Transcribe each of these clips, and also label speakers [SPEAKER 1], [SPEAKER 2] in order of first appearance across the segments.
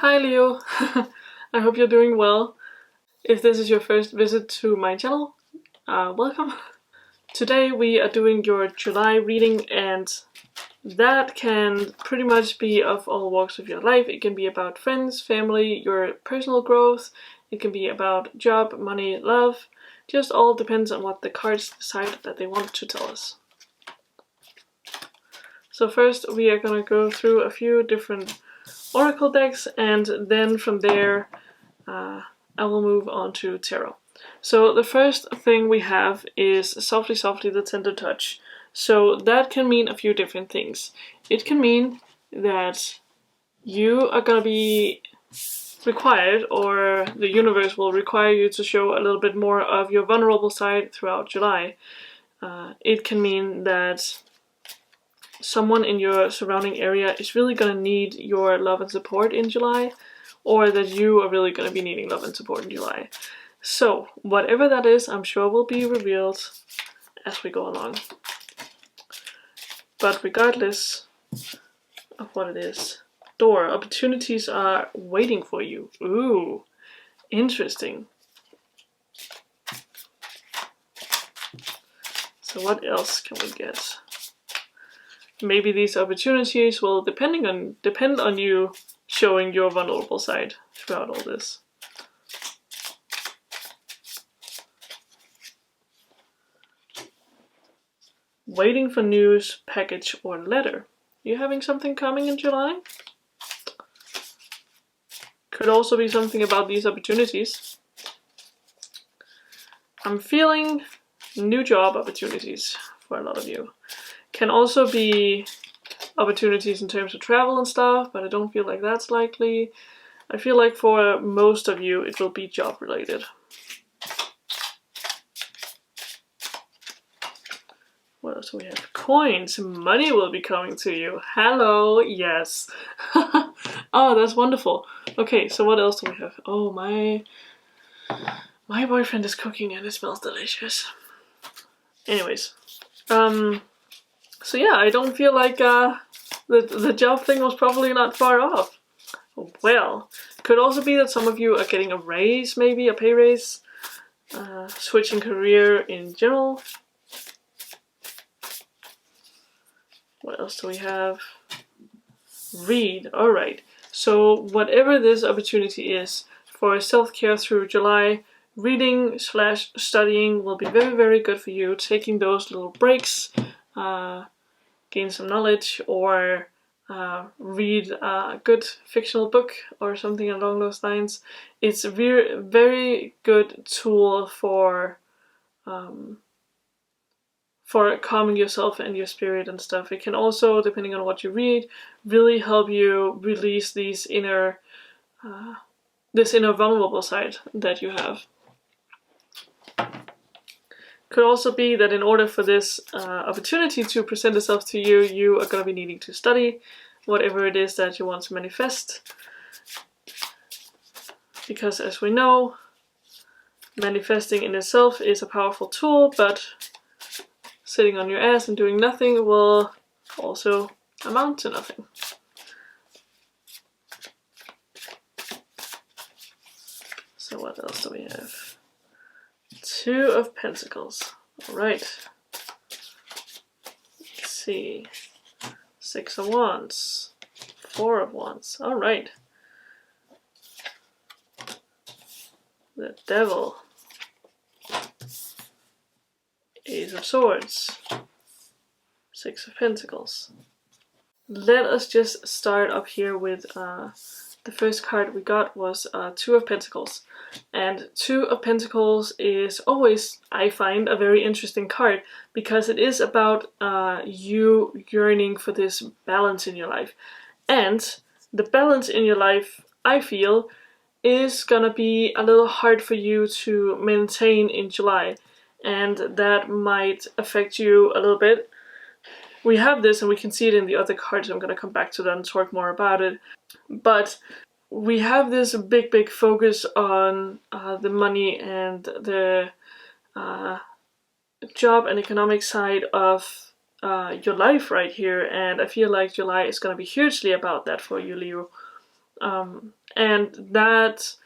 [SPEAKER 1] Hi Leo, I hope you're doing well. If this is your first visit to my channel, welcome. Today we are doing your July reading, and that can pretty much be of all walks of your life. It can be about friends, family, your personal growth. It can be about job, money, love. Just all depends on what the cards decide that they want to tell us. So first we are gonna go through a few different oracle decks, and then from there I will move on to tarot. So the first thing we have is Softly Softly the Tender Touch. So that can mean a few different things. It can mean that you are gonna be required, or the universe will require you to show a little bit more of your vulnerable side throughout July. It can mean that someone in your surrounding area is really gonna need your love and support in July, or that you are really gonna be needing love and support in July. So whatever that is, I'm sure will be revealed as we go along. But regardless of what it is, door, opportunities are waiting for you. Ooh, interesting. So what else can we get? Maybe these opportunities will depend on you showing your vulnerable side throughout all this. Waiting for news, package, or letter. You having something coming in July? Could also be something about these opportunities. I'm feeling new job opportunities for a lot of you. Can also be opportunities in terms of travel and stuff, but I don't feel like that's likely. I feel like for most of you it will be job related. What else do we have? Coins. Money will be coming to you. Hello, yes. Oh, that's wonderful. Okay, so what else do we have? Oh, my boyfriend is cooking and it smells delicious. Anyways, so yeah, I don't feel like the job thing was probably not far off. Well, could also be that some of you are getting a raise, maybe a pay raise, switching career in general. What else do we have? Read. Alright, so whatever this opportunity is for self-care through July, reading / studying will be very, very good for you. Taking those little breaks, gain some knowledge, or read a good fictional book or something along those lines. It's a very good tool for calming yourself and your spirit and stuff. It can also, depending on what you read, really help you release these this inner vulnerable side that you have. Could also be that in order for this opportunity to present itself to you, you are going to be needing to study whatever it is that you want to manifest. Because as we know, manifesting in itself is a powerful tool, but sitting on your ass and doing nothing will also amount to nothing. So what else do we have? Two of Pentacles. Alright. Let's see. Six of Wands. Four of Wands. Alright. The Devil. Ace of Swords. Six of Pentacles. Let us just start up here with the first card we got was Two of Pentacles. And Two of Pentacles is always, I find, a very interesting card because it is about you yearning for this balance in your life. And the balance in your life, I feel, is gonna be a little hard for you to maintain in July. And that might affect you a little bit. We have this and we can see it in the other cards. I'm going to come back to that and talk more about it. But we have this big focus on the money and the job and economic side of your life right here. And I feel like July is going to be hugely about that for you, Leo. And that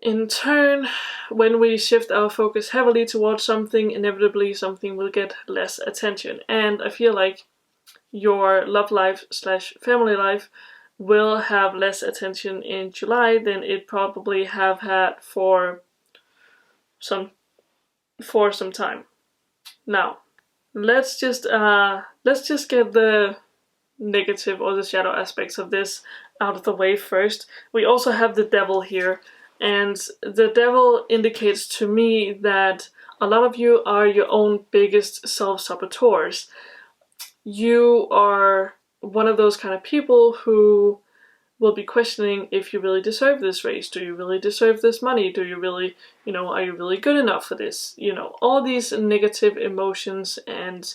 [SPEAKER 1] in turn, when we shift our focus heavily towards something, inevitably something will get less attention. And I feel like your love life / family life will have less attention in July than it probably have had for some time. Now, let's just get the negative or the shadow aspects of this out of the way first. We also have the devil here, and the devil indicates to me that a lot of you are your own biggest self-saboteurs. You are one of those kind of people who will be questioning if you really deserve this raise. Do you really deserve this money? Do you really, are you really good enough for this? All these negative emotions, and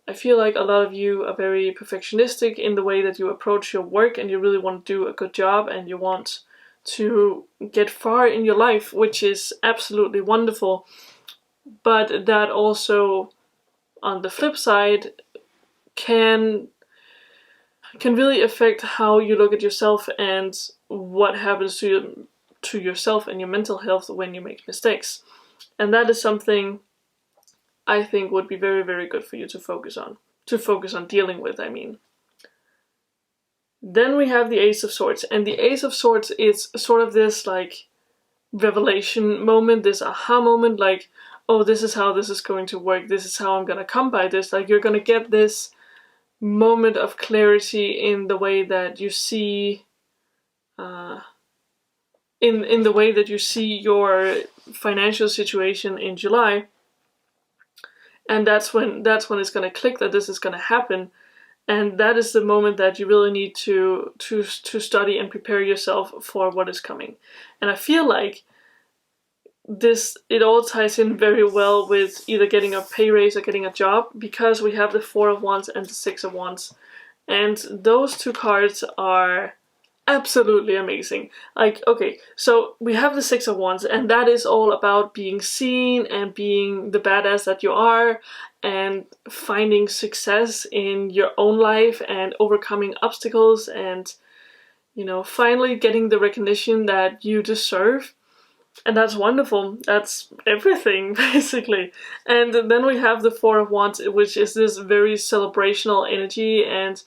[SPEAKER 1] I feel like a lot of you are very perfectionistic in the way that you approach your work, and you really want to do a good job, and you want to get far in your life, which is absolutely wonderful. But that also, on the flip side, can really affect how you look at yourself and what happens to yourself and your mental health when you make mistakes. And that is something I think would be very, very good for you to focus on. Dealing with, I mean. Then we have the Ace of Swords. And the Ace of Swords is sort of this like revelation moment, this aha moment, like, oh, this is how this is going to work. This is how I'm going to come by this. Like, you're going to get this moment of clarity in the way that you see in the way that you see your financial situation in July. And that's when it's going to click that this is going to happen. And that is the moment that you really need to study and prepare yourself for what is coming. And I feel like it all ties in very well with either getting a pay raise or getting a job, because we have the Four of Wands and the Six of Wands. And those two cards are absolutely amazing. Like, okay, so we have the Six of Wands, and that is all about being seen and being the badass that you are, and finding success in your own life and overcoming obstacles, and finally getting the recognition that you deserve. And that's wonderful. That's everything, basically. And then we have the Four of Wands, which is this very celebrational energy and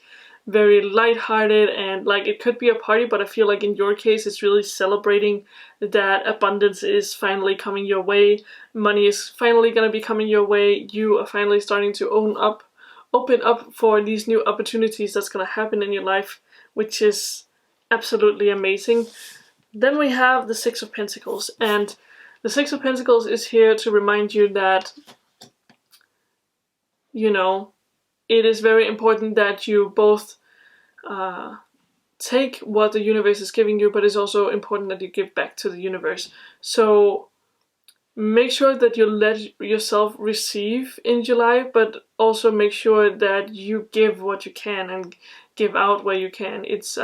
[SPEAKER 1] very lighthearted, and like it could be a party, but I feel like in your case it's really celebrating that abundance is finally coming your way. Money is finally going to be coming your way. You are finally starting to open up for these new opportunities that's going to happen in your life, which is absolutely amazing. Then we have the Six of Pentacles, and the Six of Pentacles is here to remind you that, it is very important that you both take what the universe is giving you, but it's also important that you give back to the universe. So make sure that you let yourself receive in July, but also make sure that you give what you can and give out where you can. It's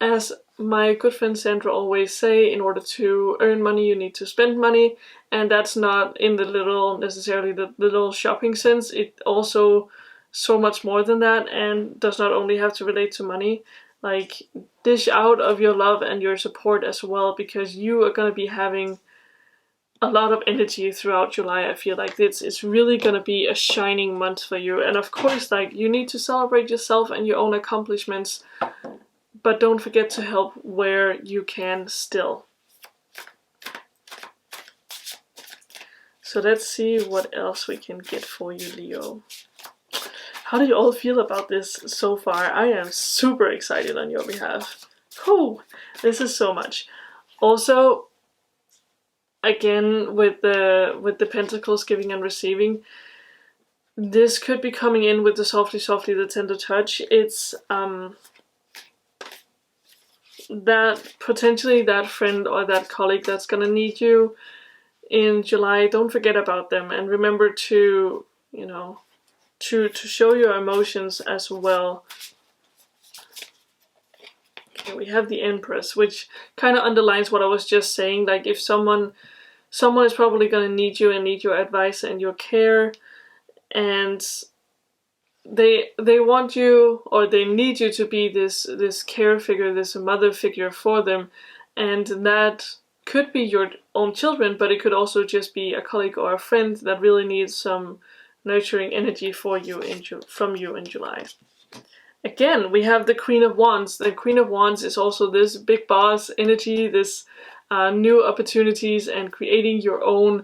[SPEAKER 1] as my good friend Sandra always say, in order to earn money you need to spend money, and that's not in the little shopping sense. It also so much more than that, and does not only have to relate to money. Like, dish out of your love and your support as well, because you are going to be having a lot of energy throughout July. I feel like it's really going to be a shining month for you. And of course, like, you need to celebrate yourself and your own accomplishments, but don't forget to help where you can still. So let's see what else we can get for you, Leo. How do you all feel about this so far? I am super excited on your behalf. Oh, this is so much. Also, again, with the Pentacles, giving and receiving, this could be coming in with the softly, the tender touch. It's that potentially that friend or that colleague that's gonna need you in July. Don't forget about them, and remember to, to show your emotions as well. Okay, we have the Empress, which kind of underlines what I was just saying. Like, if someone is probably going to need you and need your advice and your care, and they want you, or they need you to be this care figure, this mother figure for them, and that could be your own children, but it could also just be a colleague or a friend that really needs some nurturing energy from you in July. Again, we have the Queen of Wands. The Queen of Wands is also this big boss energy, this new opportunities and creating your own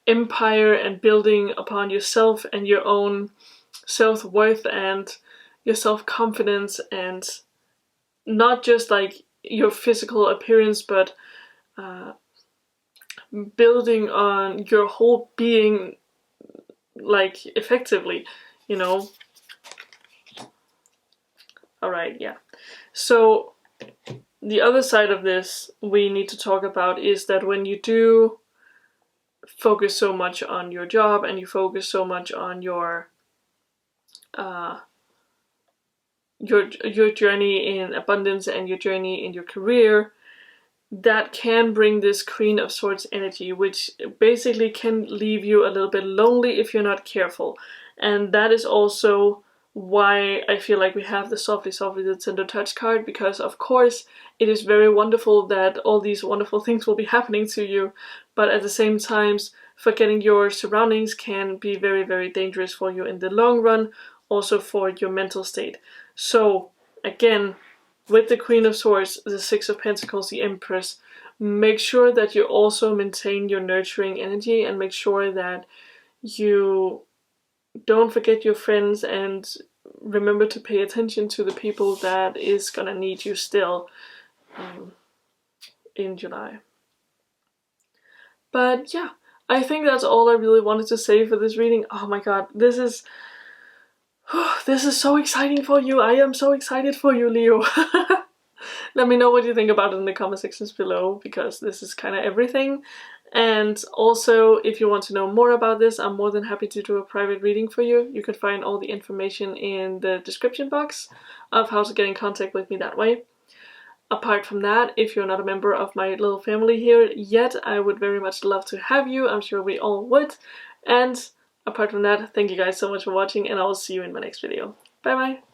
[SPEAKER 1] empire and building upon yourself and your own self-worth and your self-confidence, and not just like your physical appearance, but building on your whole being, like, effectively, you know. Alright, yeah. So the other side of this we need to talk about is that when you do focus so much on your job and you focus so much on your journey in abundance and your journey in your career, that can bring this Queen of Swords energy, which basically can leave you a little bit lonely if you're not careful. And that is also why I feel like we have the Softly Softly the Tender Touch card, because of course it is very wonderful that all these wonderful things will be happening to you, but at the same time forgetting your surroundings can be very, very dangerous for you in the long run, also for your mental state. So again, with the Queen of Swords, the Six of Pentacles, the Empress, make sure that you also maintain your nurturing energy, and make sure that you don't forget your friends, and remember to pay attention to the people that is gonna need you still in July. But yeah, I think that's all I really wanted to say for this reading. Oh my god, this is so exciting for you. I am so excited for you, Leo. Let me know what you think about it in the comment sections below, because this is kind of everything. And also, if you want to know more about this, I'm more than happy to do a private reading for you. You can find all the information in the description box of how to get in contact with me that way. Apart from that, if you're not a member of my little family here yet, I would very much love to have you. I'm sure we all would. And apart from that, thank you guys so much for watching, and I will see you in my next video. Bye bye!